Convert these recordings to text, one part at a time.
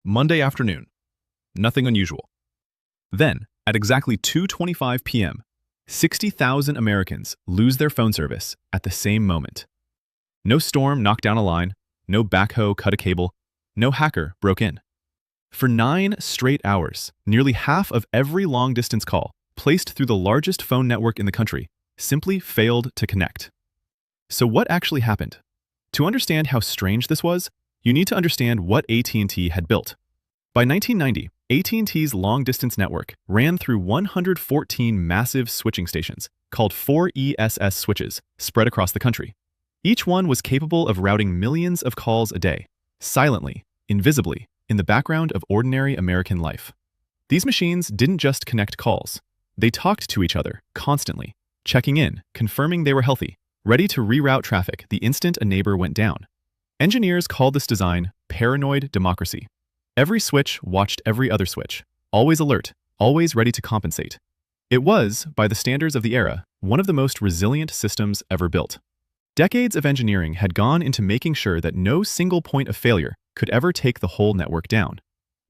Monday afternoon. Nothing unusual. Then, at exactly 2:25 p.m., 60,000 Americans lose their phone service at the same moment. No storm knocked down a line, no backhoe cut a cable, no hacker broke in. For 9 straight hours, nearly half of every long-distance call placed through the largest phone network in the country simply failed to connect. So what actually happened? To understand how strange this was, you need to understand what AT&T had built. By 1990, AT&T's long-distance network ran through 114 massive switching stations, called 4ESS switches, spread across the country. Each one was capable of routing millions of calls a day, silently, invisibly, in the background of ordinary American life. These machines didn't just connect calls. They talked to each other, constantly, checking in, confirming they were healthy, ready to reroute traffic the instant a neighbor went down. Engineers called this design paranoid democracy. Every switch watched every other switch, always alert, always ready to compensate. It was, by the standards of the era, one of the most resilient systems ever built. Decades of engineering had gone into making sure that no single point of failure could ever take the whole network down.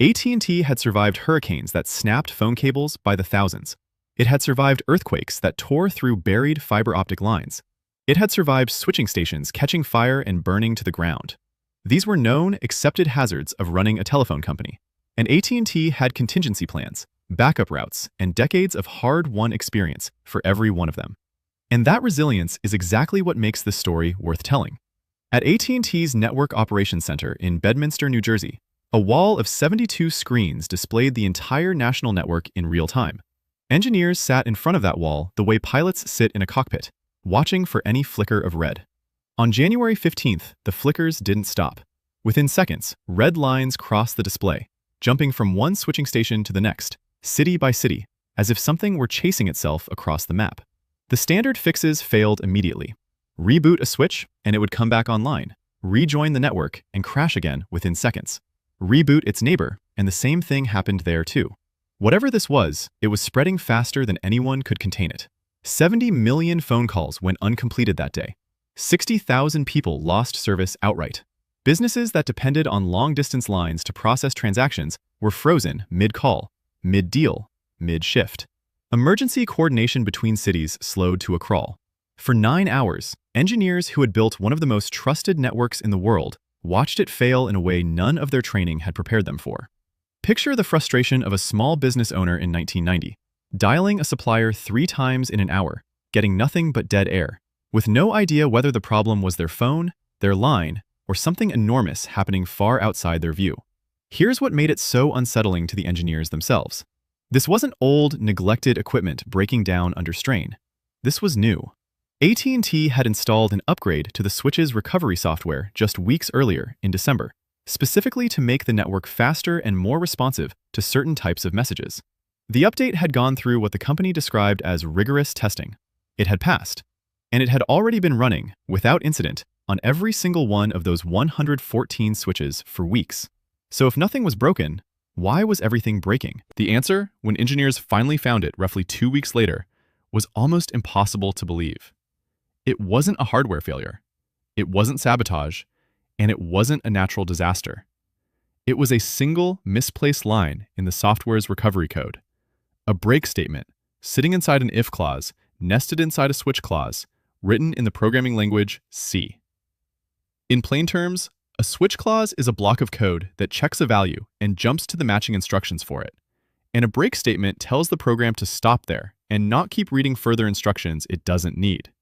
AT&T had survived hurricanes that snapped phone cables by the thousands. It had survived earthquakes that tore through buried fiber optic lines. It had survived switching stations catching fire and burning to the ground. These were known, accepted hazards of running a telephone company, and AT&T had contingency plans, backup routes, and decades of hard-won experience for every one of them. And that resilience is exactly what makes this story worth telling. At AT&T's Network Operations Center in Bedminster, New Jersey, a wall of 72 screens displayed the entire national network in real time. Engineers sat in front of that wall the way pilots sit in a cockpit, watching for any flicker of red. On January 15th, the flickers didn't stop. Within seconds, red lines crossed the display, jumping from one switching station to the next, city by city, as if something were chasing itself across the map. The standard fixes failed immediately. Reboot a switch, and it would come back online, rejoin the network, and crash again within seconds. Reboot its neighbor, and the same thing happened there too. Whatever this was, it was spreading faster than anyone could contain it. 70 million phone calls went uncompleted that day. 60,000 people lost service outright. Businesses that depended on long-distance lines to process transactions were frozen mid-call, mid-deal, mid-shift. Emergency coordination between cities slowed to a crawl. For 9 hours, engineers who had built one of the most trusted networks in the world watched it fail in a way none of their training had prepared them for. Picture the frustration of a small business owner in 1990, dialing a supplier 3 times in an hour, getting nothing but dead air, with no idea whether the problem was their phone, their line, or something enormous happening far outside their view. Here's what made it so unsettling to the engineers themselves. This wasn't old, neglected equipment breaking down under strain. This was new. AT&T had installed an upgrade to the switch's recovery software just weeks earlier in December, specifically to make the network faster and more responsive to certain types of messages. The update had gone through what the company described as rigorous testing. It had passed, and it had already been running, without incident, on every single one of those 114 switches for weeks. So if nothing was broken, why was everything breaking? The answer, when engineers finally found it roughly 2 weeks later, was almost impossible to believe. It wasn't a hardware failure. It wasn't sabotage, and it wasn't a natural disaster. It was a single misplaced line in the software's recovery code. A break statement, sitting inside an if clause, nested inside a switch clause, written in the programming language C. In plain terms, a switch clause is a block of code that checks a value and jumps to the matching instructions for it. And a break statement tells the program to stop there and not keep reading further instructions it doesn't need.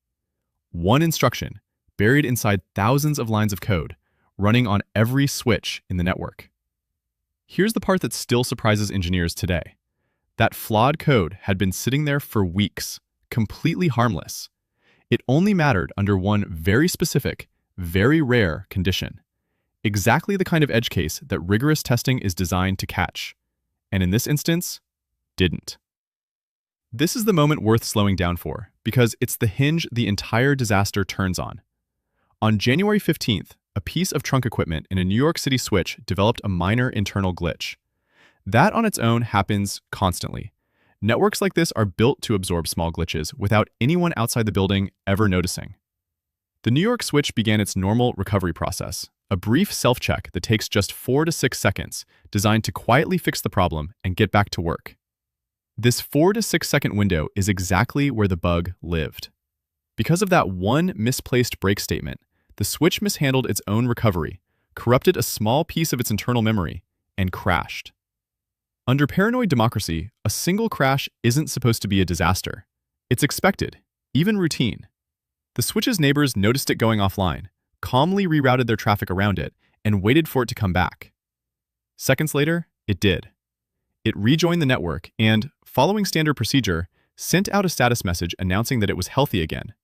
One instruction, buried inside thousands of lines of code, running on every switch in the network. Here's the part that still surprises engineers today. That flawed code had been sitting there for weeks, completely harmless. It only mattered under one very specific, very rare condition. Exactly the kind of edge case that rigorous testing is designed to catch. And in this instance, didn't. This is the moment worth slowing down for, because it's the hinge the entire disaster turns on. On January 15th, a piece of trunk equipment in a New York City switch developed a minor internal glitch. That on its own happens constantly. Networks like this are built to absorb small glitches without anyone outside the building ever noticing. The New York switch began its normal recovery process, a brief self-check that takes just 4 to 6 seconds, designed to quietly fix the problem and get back to work. This 4 to 6 second window is exactly where the bug lived. Because of that one misplaced break statement, the switch mishandled its own recovery, corrupted a small piece of its internal memory, and crashed. Under paranoid democracy, a single crash isn't supposed to be a disaster. It's expected, even routine. The switch's neighbors noticed it going offline, calmly rerouted their traffic around it, and waited for it to come back. Seconds later, it did. It rejoined the network and, following standard procedure, sent out a status message announcing that it was healthy again.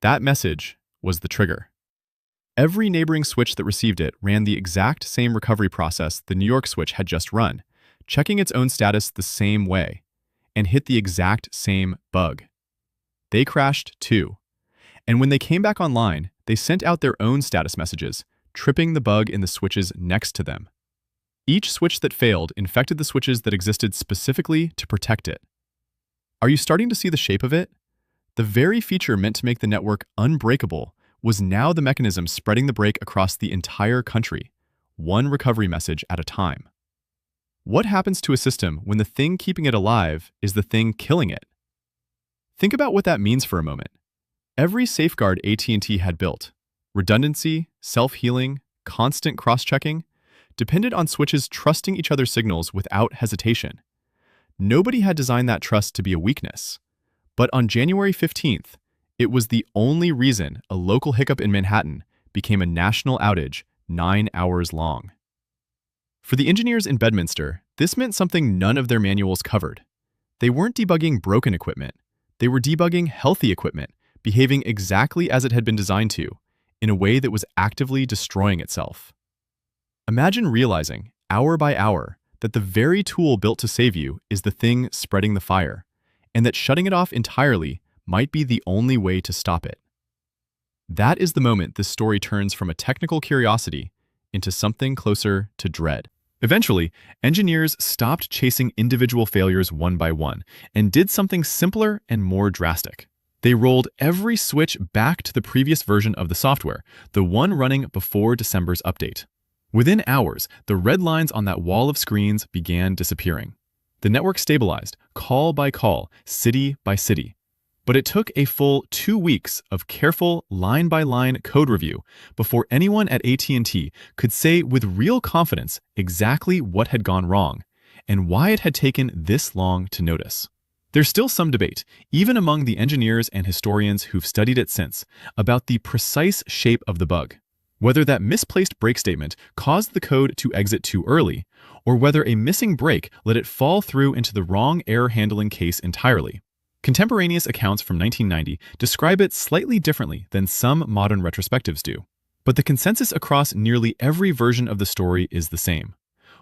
That message was the trigger. Every neighboring switch that received it ran the exact same recovery process the New York switch had just run, checking its own status the same way, and hit the exact same bug. They crashed too. And when they came back online, they sent out their own status messages, tripping the bug in the switches next to them. Each switch that failed infected the switches that existed specifically to protect it. Are you starting to see the shape of it? The very feature meant to make the network unbreakable was now the mechanism spreading the break across the entire country, one recovery message at a time. What happens to a system when the thing keeping it alive is the thing killing it? Think about what that means for a moment. Every safeguard AT&T had built, redundancy, self-healing, constant cross-checking, depended on switches trusting each other's signals without hesitation. Nobody had designed that trust to be a weakness. But on January 15th, it was the only reason a local hiccup in Manhattan became a national outage 9 hours long. For the engineers in Bedminster, this meant something none of their manuals covered. They weren't debugging broken equipment. They were debugging healthy equipment, behaving exactly as it had been designed to, in a way that was actively destroying itself. Imagine realizing, hour by hour, that the very tool built to save you is the thing spreading the fire, and that shutting it off entirely might be the only way to stop it. That is the moment this story turns from a technical curiosity into something closer to dread. Eventually, engineers stopped chasing individual failures one by one and did something simpler and more drastic. They rolled every switch back to the previous version of the software, the one running before December's update. Within hours, the red lines on that wall of screens began disappearing. The network stabilized, call by call, city by city. But it took a full 2 weeks of careful, line-by-line code review before anyone at AT&T could say with real confidence exactly what had gone wrong and why it had taken this long to notice. There's still some debate, even among the engineers and historians who've studied it since, about the precise shape of the bug. Whether that misplaced break statement caused the code to exit too early, or whether a missing break let it fall through into the wrong error handling case entirely. Contemporaneous accounts from 1990 describe it slightly differently than some modern retrospectives do. But the consensus across nearly every version of the story is the same.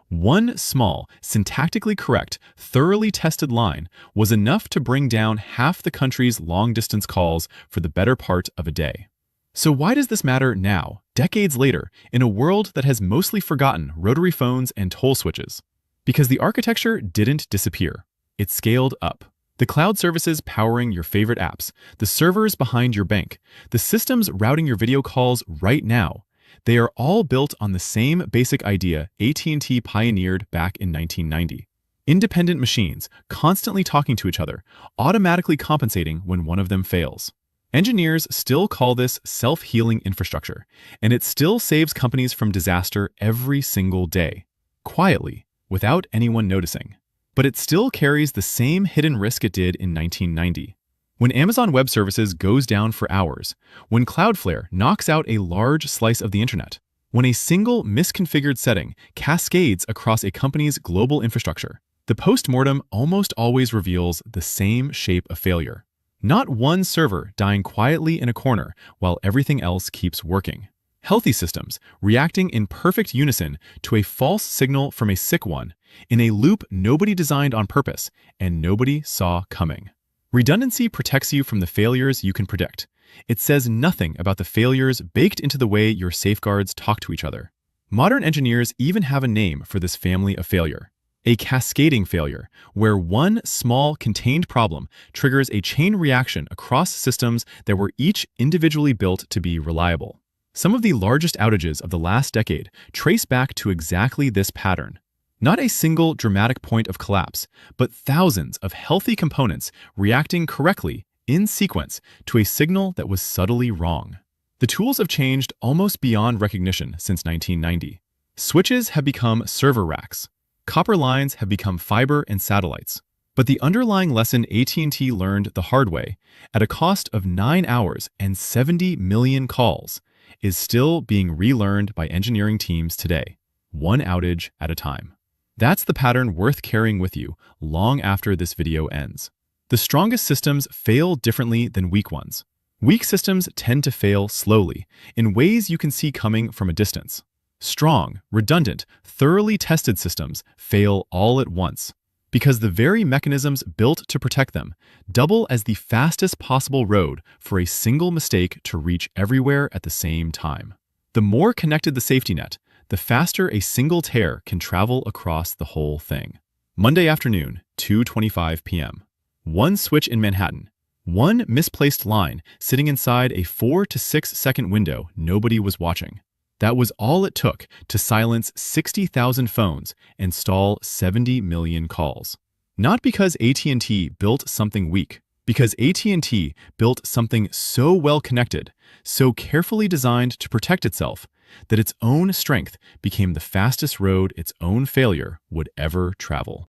One small, syntactically correct, thoroughly tested line was enough to bring down half the country's long-distance calls for the better part of a day. So why does this matter now, decades later, in a world that has mostly forgotten rotary phones and toll switches? Because the architecture didn't disappear. It scaled up. The cloud services powering your favorite apps, the servers behind your bank, the systems routing your video calls right now, they are all built on the same basic idea AT&T pioneered back in 1990. Independent machines, constantly talking to each other, automatically compensating when one of them fails. Engineers still call this self-healing infrastructure, and it still saves companies from disaster every single day, quietly, without anyone noticing. But it still carries the same hidden risk it did in 1990. When Amazon Web Services goes down for hours, when Cloudflare knocks out a large slice of the internet, when a single misconfigured setting cascades across a company's global infrastructure, the postmortem almost always reveals the same shape of failure. Not one server dying quietly in a corner while everything else keeps working. Healthy systems reacting in perfect unison to a false signal from a sick one, in a loop nobody designed on purpose and nobody saw coming. Redundancy protects you from the failures you can predict. It says nothing about the failures baked into the way your safeguards talk to each other. Modern engineers even have a name for this family of failure. A cascading failure, where one small contained problem triggers a chain reaction across systems that were each individually built to be reliable. Some of the largest outages of the last decade trace back to exactly this pattern. Not a single dramatic point of collapse, but thousands of healthy components reacting correctly in sequence to a signal that was subtly wrong. The tools have changed almost beyond recognition since 1990. Switches have become server racks. Copper lines have become fiber and satellites. But the underlying lesson AT&T learned the hard way, at a cost of 9 hours and 70 million calls, is still being relearned by engineering teams today, one outage at a time. That's the pattern worth carrying with you long after this video ends. The strongest systems fail differently than weak ones. Weak systems tend to fail slowly, in ways you can see coming from a distance. Strong, redundant, thoroughly tested systems fail all at once, because the very mechanisms built to protect them double as the fastest possible road for a single mistake to reach everywhere at the same time. The more connected the safety net, the faster a single tear can travel across the whole thing. Monday afternoon, 2:25 p.m. One switch in Manhattan. One misplaced line sitting inside a 4 to 6 second window nobody was watching. That was all it took to silence 60,000 phones and stall 70 million calls. Not because AT&T built something weak, because AT&T built something so well connected, so carefully designed to protect itself, that its own strength became the fastest road its own failure would ever travel.